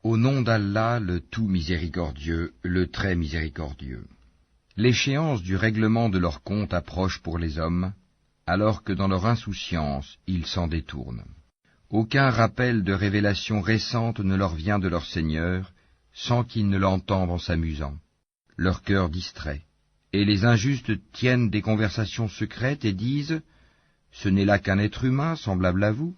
Au nom d'Allah, le tout miséricordieux, le très miséricordieux. L'échéance du règlement de leur compte approche pour les hommes, alors que dans leur insouciance, ils s'en détournent. Aucun rappel de révélation récente ne leur vient de leur Seigneur, sans qu'ils ne l'entendent en s'amusant, leur cœur distrait. Et les injustes tiennent des conversations secrètes et disent « Ce n'est là qu'un être humain semblable à vous.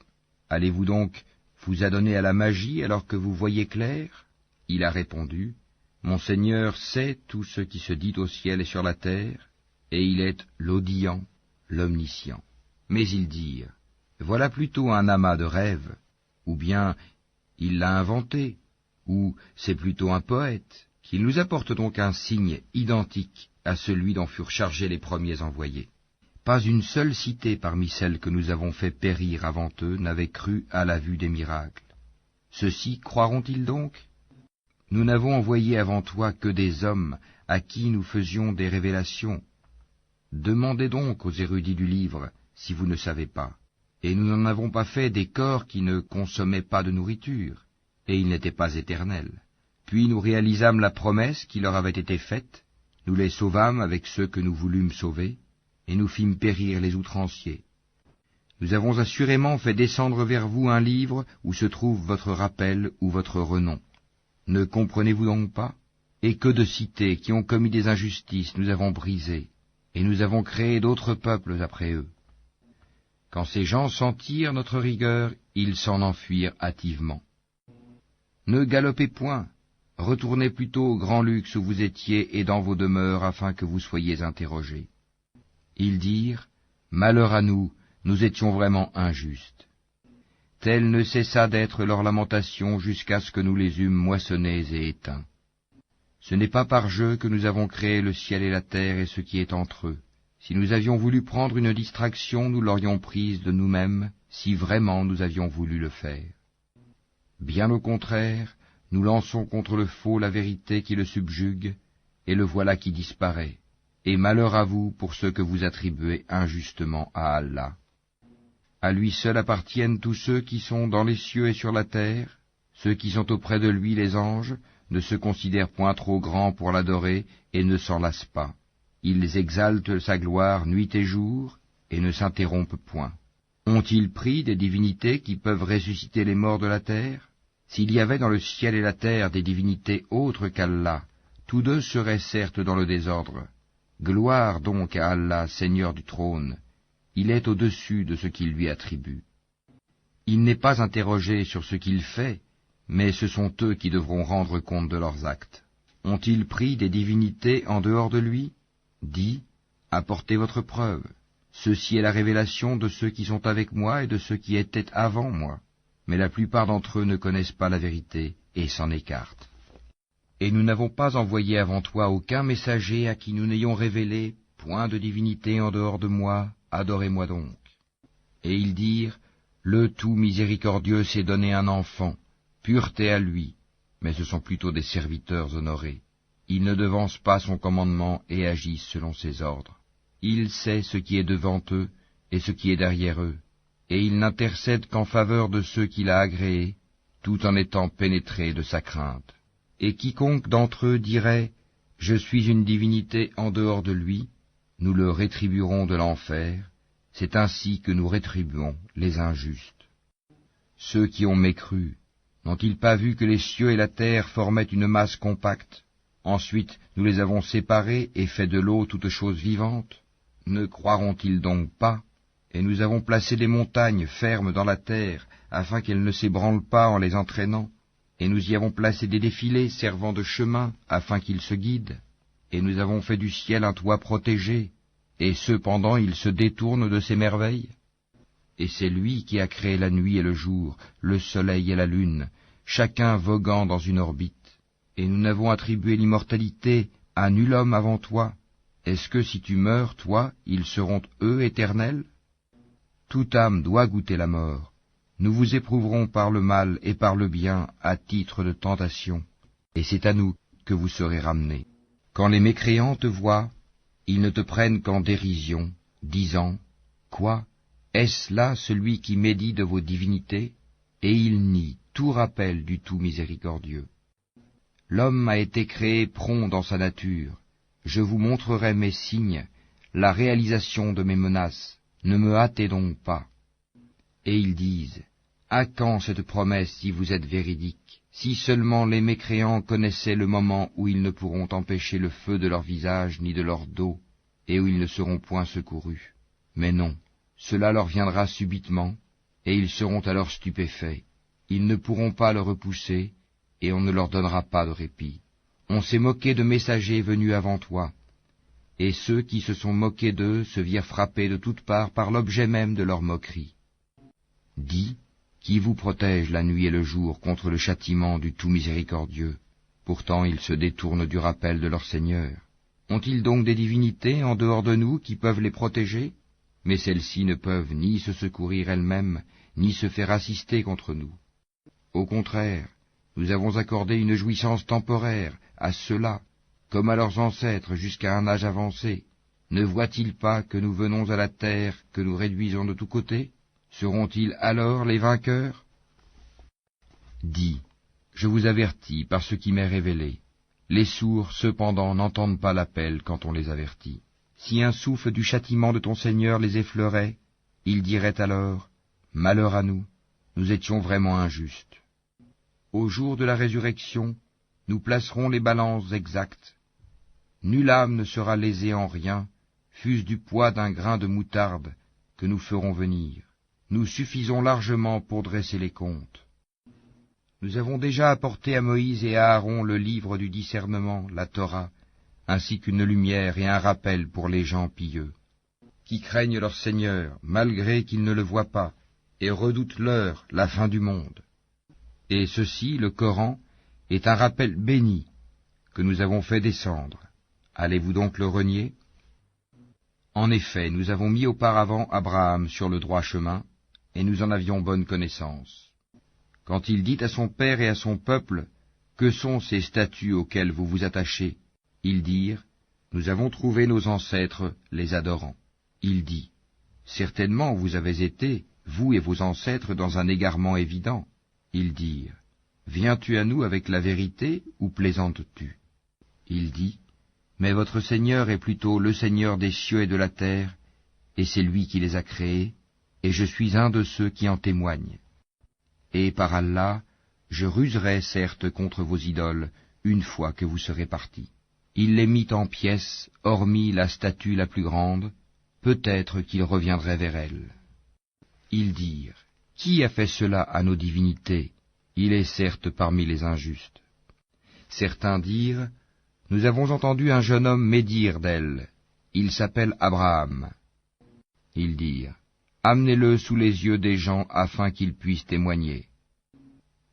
Allez-vous donc vous adonner à la magie alors que vous voyez clair ?» Il a répondu « Mon Seigneur sait tout ce qui se dit au ciel et sur la terre, et il est l'audient, l'omniscient. » Mais ils dirent « Voilà plutôt un amas de rêves, ou bien il l'a inventé, ou c'est plutôt un poète, qu'il nous apporte donc un signe identique à celui dont furent chargés les premiers envoyés. » Pas une seule cité parmi celles que nous avons fait périr avant eux n'avait cru à la vue des miracles. Ceux-ci croiront-ils donc? Nous n'avons envoyé avant toi que des hommes à qui nous faisions des révélations. Demandez donc aux érudits du livre si vous ne savez pas. Et nous n'en avons pas fait des corps qui ne consommaient pas de nourriture, et ils n'étaient pas éternels. Puis nous réalisâmes la promesse qui leur avait été faite, nous les sauvâmes avec ceux que nous voulûmes sauver, et nous fîmes périr les outranciers. Nous avons assurément fait descendre vers vous un livre où se trouve votre rappel ou votre renom. Ne comprenez-vous donc pas? Et que de cités qui ont commis des injustices nous avons brisées, et nous avons créé d'autres peuples après eux. Quand ces gens sentirent notre rigueur, ils s'en enfuirent hâtivement. Ne galopez point, retournez plutôt au grand luxe où vous étiez et dans vos demeures afin que vous soyez interrogés. Ils dirent, « Malheur à nous, nous étions vraiment injustes. » Telle ne cessa d'être leur lamentation jusqu'à ce que nous les eûmes moissonnés et éteints. Ce n'est pas par jeu que nous avons créé le ciel et la terre et ce qui est entre eux. Si nous avions voulu prendre une distraction, nous l'aurions prise de nous-mêmes, si vraiment nous avions voulu le faire. Bien au contraire, nous lançons contre le faux la vérité qui le subjugue, et le voilà qui disparaît. Et malheur à vous pour ce que vous attribuez injustement à Allah. À lui seul appartiennent tous ceux qui sont dans les cieux et sur la terre, ceux qui sont auprès de lui, les anges, ne se considèrent point trop grands pour l'adorer et ne s'en lassent pas. Ils exaltent sa gloire nuit et jour et ne s'interrompent point. Ont-ils pris des divinités qui peuvent ressusciter les morts de la terre? S'il y avait dans le ciel et la terre des divinités autres qu'Allah, tous deux seraient certes dans le désordre. Gloire donc à Allah, Seigneur du trône, il est au-dessus de ce qu'il lui attribue. Il n'est pas interrogé sur ce qu'il fait, mais ce sont eux qui devront rendre compte de leurs actes. Ont-ils pris des divinités en dehors de lui? Dis, apportez votre preuve. Ceci est la révélation de ceux qui sont avec moi et de ceux qui étaient avant moi. Mais la plupart d'entre eux ne connaissent pas la vérité et s'en écartent. Et nous n'avons pas envoyé avant toi aucun messager à qui nous n'ayons révélé point de divinité en dehors de moi, adorez-moi donc. Et ils dirent, le tout miséricordieux s'est donné un enfant, pureté à lui, mais ce sont plutôt des serviteurs honorés. Ils ne devancent pas son commandement et agissent selon ses ordres. Il sait ce qui est devant eux et ce qui est derrière eux, et il n'intercède qu'en faveur de ceux qu'il a agréés, tout en étant pénétré de sa crainte. Et quiconque d'entre eux dirait « Je suis une divinité en dehors de lui », nous le rétribuerons de l'enfer, c'est ainsi que nous rétribuons les injustes. Ceux qui ont mécru, n'ont-ils pas vu que les cieux et la terre formaient une masse compacte? Ensuite nous les avons séparés et fait de l'eau toute chose vivante. Ne croiront-ils donc pas? Et nous avons placé des montagnes fermes dans la terre, afin qu'elles ne s'ébranlent pas en les entraînant. Et nous y avons placé des défilés servant de chemin, afin qu'ils se guident. Et nous avons fait du ciel un toit protégé, et cependant il se détourne de ces merveilles. Et c'est lui qui a créé la nuit et le jour, le soleil et la lune, chacun voguant dans une orbite. Et nous n'avons attribué l'immortalité à nul homme avant toi. Est-ce que si tu meurs, toi, ils seront eux éternels? Toute âme doit goûter la mort. Nous vous éprouverons par le mal et par le bien à titre de tentation, et c'est à nous que vous serez ramenés. Quand les mécréants te voient, ils ne te prennent qu'en dérision, disant « Quoi? Est-ce là celui qui médit de vos divinités ?» Et ils nient tout rappel du tout miséricordieux. L'homme a été créé prompt dans sa nature. Je vous montrerai mes signes, la réalisation de mes menaces. Ne me hâtez donc pas. Et ils disent, à quand cette promesse si vous êtes véridique? Si seulement les mécréants connaissaient le moment où ils ne pourront empêcher le feu de leur visage ni de leur dos, et où ils ne seront point secourus. Mais non, cela leur viendra subitement, et ils seront alors stupéfaits. Ils ne pourront pas le repousser, et on ne leur donnera pas de répit. On s'est moqué de messagers venus avant toi, et ceux qui se sont moqués d'eux se virent frappés de toutes parts par l'objet même de leur moquerie. Dis, qui vous protège la nuit et le jour contre le châtiment du tout miséricordieux? Pourtant ils se détournent du rappel de leur Seigneur. Ont-ils donc des divinités en dehors de nous qui peuvent les protéger? Mais celles-ci ne peuvent ni se secourir elles-mêmes, ni se faire assister contre nous. Au contraire, nous avons accordé une jouissance temporaire à ceux-là, comme à leurs ancêtres jusqu'à un âge avancé. Ne voient-ils pas que nous venons à la terre, que nous réduisons de tous côtés? Seront-ils alors les vainqueurs? Dis, je vous avertis par ce qui m'est révélé. Les sourds, cependant, n'entendent pas l'appel quand on les avertit. Si un souffle du châtiment de ton Seigneur les effleurait, ils diraient alors, malheur à nous, nous étions vraiment injustes. Au jour de la résurrection, nous placerons les balances exactes. Nulle âme ne sera lésée en rien, fût-ce du poids d'un grain de moutarde que nous ferons venir. Nous suffisons largement pour dresser les comptes. Nous avons déjà apporté à Moïse et à Aaron le livre du discernement, la Torah, ainsi qu'une lumière et un rappel pour les gens pieux, qui craignent leur Seigneur, malgré qu'ils ne le voient pas, et redoutent l'heure, la fin du monde. Et ceci, le Coran, est un rappel béni que nous avons fait descendre. Allez-vous donc le renier? En effet, nous avons mis auparavant Abraham sur le droit chemin, et nous en avions bonne connaissance. Quand il dit à son père et à son peuple, « Que sont ces statues auxquelles vous vous attachez ?» Ils dirent, « Nous avons trouvé nos ancêtres les adorant. » Il dit, « Certainement vous avez été, vous et vos ancêtres, dans un égarement évident. » Ils dirent, « Viens-tu à nous avec la vérité ou plaisantes-tu » Il dit, « Mais votre Seigneur est plutôt le Seigneur des cieux et de la terre, et c'est lui qui les a créés, et je suis un de ceux qui en témoignent. Et par Allah, je ruserai certes contre vos idoles une fois que vous serez partis. » Il les mit en pièces, hormis la statue la plus grande, peut-être qu'il reviendrait vers elle. Ils dirent, « Qui a fait cela à nos divinités? Il est certes parmi les injustes. » Certains dirent, « Nous avons entendu un jeune homme médire d'elle. Il s'appelle Abraham. » Ils dirent, « Amenez-le sous les yeux des gens afin qu'ils puissent témoigner. »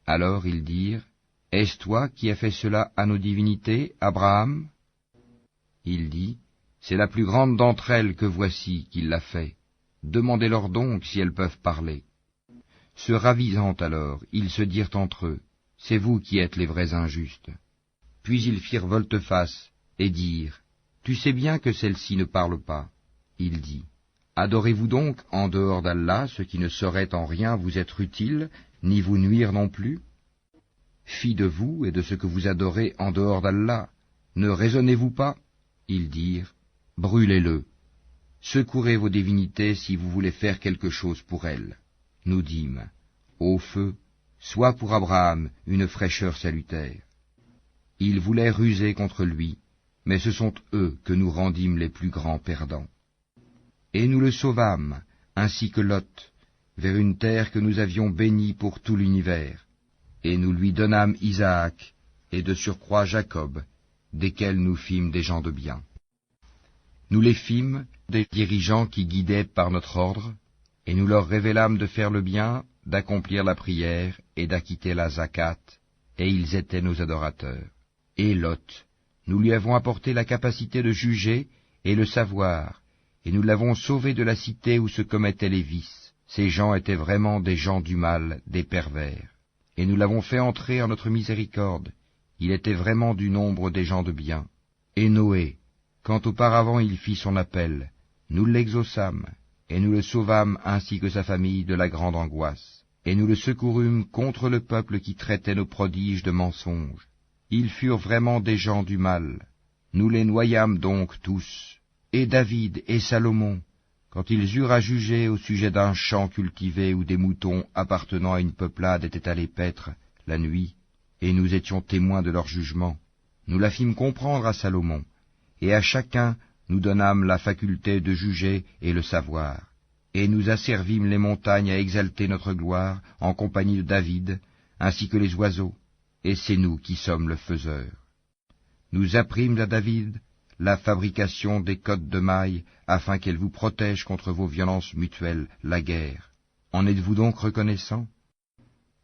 Alors ils dirent, « Est-ce toi qui as fait cela à nos divinités, Abraham ?» Il dit, « C'est la plus grande d'entre elles que voici qui l'a fait. Demandez-leur donc si elles peuvent parler. » Se ravisant alors, ils se dirent entre eux, « C'est vous qui êtes les vrais injustes. » Puis ils firent volte-face et dirent, « Tu sais bien que celle-ci ne parle pas. » Il dit, « Adorez-vous donc en dehors d'Allah ce qui ne saurait en rien vous être utile, ni vous nuire non plus? Fi de vous et de ce que vous adorez en dehors d'Allah, ne raisonnez-vous pas? » Ils dirent, « Brûlez-le. Secourez vos divinités si vous voulez faire quelque chose pour elles. » Nous dîmes, « Ô feu, sois pour Abraham une fraîcheur salutaire. » Ils voulaient ruser contre lui, mais ce sont eux que nous rendîmes les plus grands perdants. Et nous le sauvâmes, ainsi que Lot, vers une terre que nous avions bénie pour tout l'univers, et nous lui donnâmes Isaac, et de surcroît Jacob, desquels nous fîmes des gens de bien. Nous les fîmes des dirigeants qui guidaient par notre ordre, et nous leur révélâmes de faire le bien, d'accomplir la prière et d'acquitter la zakat, et ils étaient nos adorateurs. Et Lot, nous lui avons apporté la capacité de juger et le savoir, et nous l'avons sauvé de la cité où se commettaient les vices. Ces gens étaient vraiment des gens du mal, des pervers. Et nous l'avons fait entrer en notre miséricorde. Il était vraiment du nombre des gens de bien. Et Noé, quand auparavant il fit son appel, nous l'exaucâmes, et nous le sauvâmes ainsi que sa famille de la grande angoisse. et nous le secourûmes contre le peuple qui traitait nos prodiges de mensonges. Ils furent vraiment des gens du mal. Nous les noyâmes donc tous, et David et Salomon, quand ils eurent à juger au sujet d'un champ cultivé où des moutons appartenant à une peuplade étaient allés paître la nuit, et nous étions témoins de leur jugement. Nous la fîmes comprendre à Salomon, et à chacun nous donnâmes la faculté de juger et le savoir. Et nous asservîmes les montagnes à exalter notre gloire en compagnie de David, ainsi que les oiseaux, et c'est nous qui sommes le faiseur. Nous apprîmes à David la fabrication des cottes de mailles, afin qu'elles vous protègent contre vos violences mutuelles, la guerre. En êtes-vous donc reconnaissants?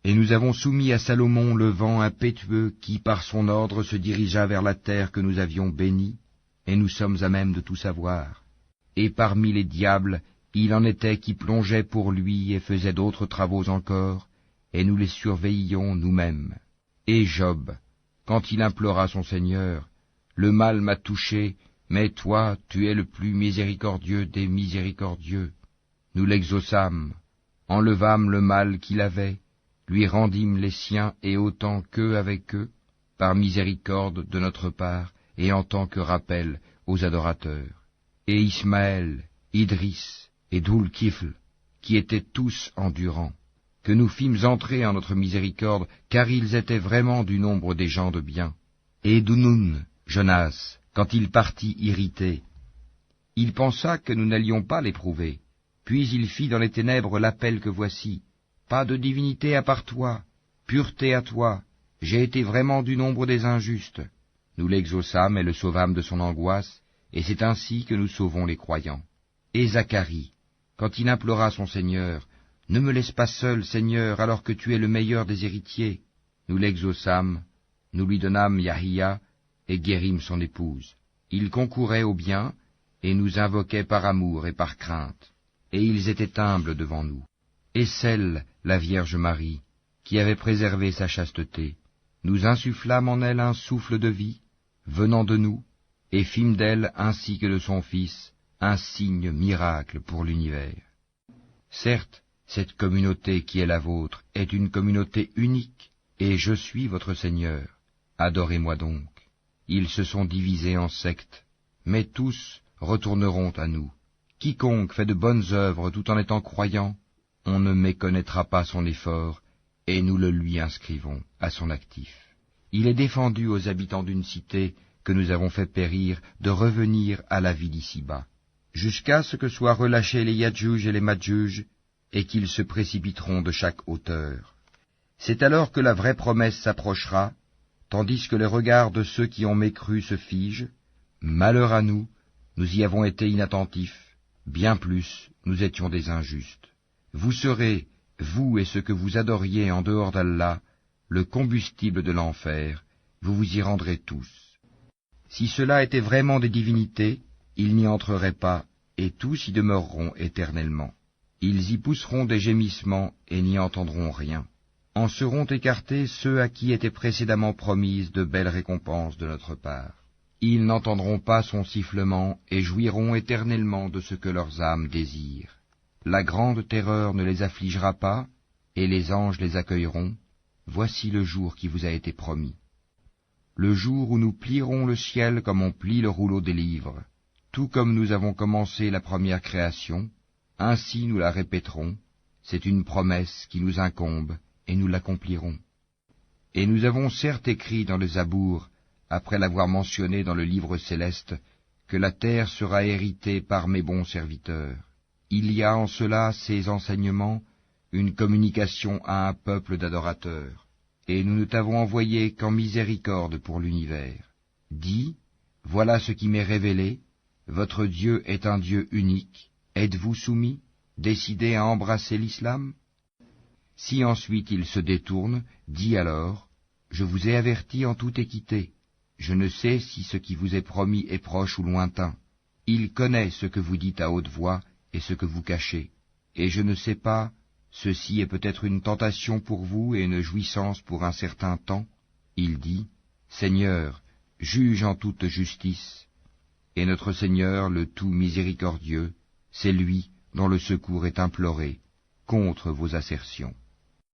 Et nous avons soumis à Salomon le vent impétueux qui, par son ordre, se dirigea vers la terre que nous avions bénie, et nous sommes à même de tout savoir. Et parmi les diables, il en était qui plongeaient pour lui et faisaient d'autres travaux encore, et nous les surveillions nous-mêmes. Et Job, quand il implora son Seigneur, « Le mal m'a touché, mais toi, tu es le plus miséricordieux des miséricordieux. » Nous l'exaucâmes, enlevâmes le mal qu'il avait, lui rendîmes les siens et autant qu'eux avec eux, par miséricorde de notre part, et en tant que rappel aux adorateurs. Et Ismaël, Idris et Dhul-Kifl, qui étaient tous endurants, que nous fîmes entrer en notre miséricorde, car ils étaient vraiment du nombre des gens de bien. Et Dunun, Jonas, quand il partit irrité, il pensa que nous n'allions pas l'éprouver, puis il fit dans les ténèbres l'appel que voici, « Pas de divinité à part toi, pureté à toi, j'ai été vraiment du nombre des injustes. » Nous l'exaucâmes et le sauvâmes de son angoisse, et c'est ainsi que nous sauvons les croyants. Et Zacharie, quand il implora son Seigneur, « Ne me laisse pas seul, Seigneur, alors que tu es le meilleur des héritiers. » Nous l'exaucâmes, nous lui donnâmes Yahia, et guérîmes son épouse. Il concourait au bien, et nous invoquait par amour et par crainte, et ils étaient humbles devant nous. Et celle, la Vierge Marie, qui avait préservé sa chasteté, nous insufflâmes en elle un souffle de vie, venant de nous, et fîmes d'elle, ainsi que de son Fils, un signe miracle pour l'univers. Certes, cette communauté qui est la vôtre est une communauté unique, et je suis votre Seigneur. Adorez-moi donc. Ils se sont divisés en sectes, mais tous retourneront à nous. Quiconque fait de bonnes œuvres tout en étant croyant, on ne méconnaîtra pas son effort, et nous le lui inscrivons à son actif. Il est défendu aux habitants d'une cité que nous avons fait périr de revenir à la vie d'ici-bas, jusqu'à ce que soient relâchés les Yadjuj et les Madjuj, et qu'ils se précipiteront de chaque hauteur. C'est alors que la vraie promesse s'approchera, tandis que les regards de ceux qui ont mécru se figent. Malheur à nous, nous y avons été inattentifs, bien plus, nous étions des injustes. Vous serez, vous et ceux que vous adoriez en dehors d'Allah, le combustible de l'enfer, vous vous y rendrez tous. Si cela était vraiment des divinités, ils n'y entreraient pas, et tous y demeureront éternellement. Ils y pousseront des gémissements et n'y entendront rien. En seront écartés ceux à qui étaient précédemment promises de belles récompenses de notre part. Ils n'entendront pas son sifflement et jouiront éternellement de ce que leurs âmes désirent. La grande terreur ne les affligera pas, et les anges les accueilleront. Voici le jour qui vous a été promis. Le jour où nous plierons le ciel comme on plie le rouleau des livres, tout comme nous avons commencé la première création, ainsi nous la répéterons, c'est une promesse qui nous incombe, et nous l'accomplirons. Et nous avons certes écrit dans le Zabour, après l'avoir mentionné dans le livre céleste, que la terre sera héritée par mes bons serviteurs. Il y a en cela, ces enseignements, une communication à un peuple d'adorateurs, et nous ne t'avons envoyé qu'en miséricorde pour l'univers. Dis, voilà ce qui m'est révélé, votre Dieu est un Dieu unique, êtes-vous soumis, décidés à embrasser l'islam? Si ensuite il se détourne, dis alors, je vous ai averti en toute équité, je ne sais si ce qui vous est promis est proche ou lointain. Il connaît ce que vous dites à haute voix et ce que vous cachez, et je ne sais pas, ceci est peut-être une tentation pour vous et une jouissance pour un certain temps. Il dit, Seigneur, juge en toute justice, et notre Seigneur, le tout miséricordieux, c'est lui dont le secours est imploré contre vos assertions.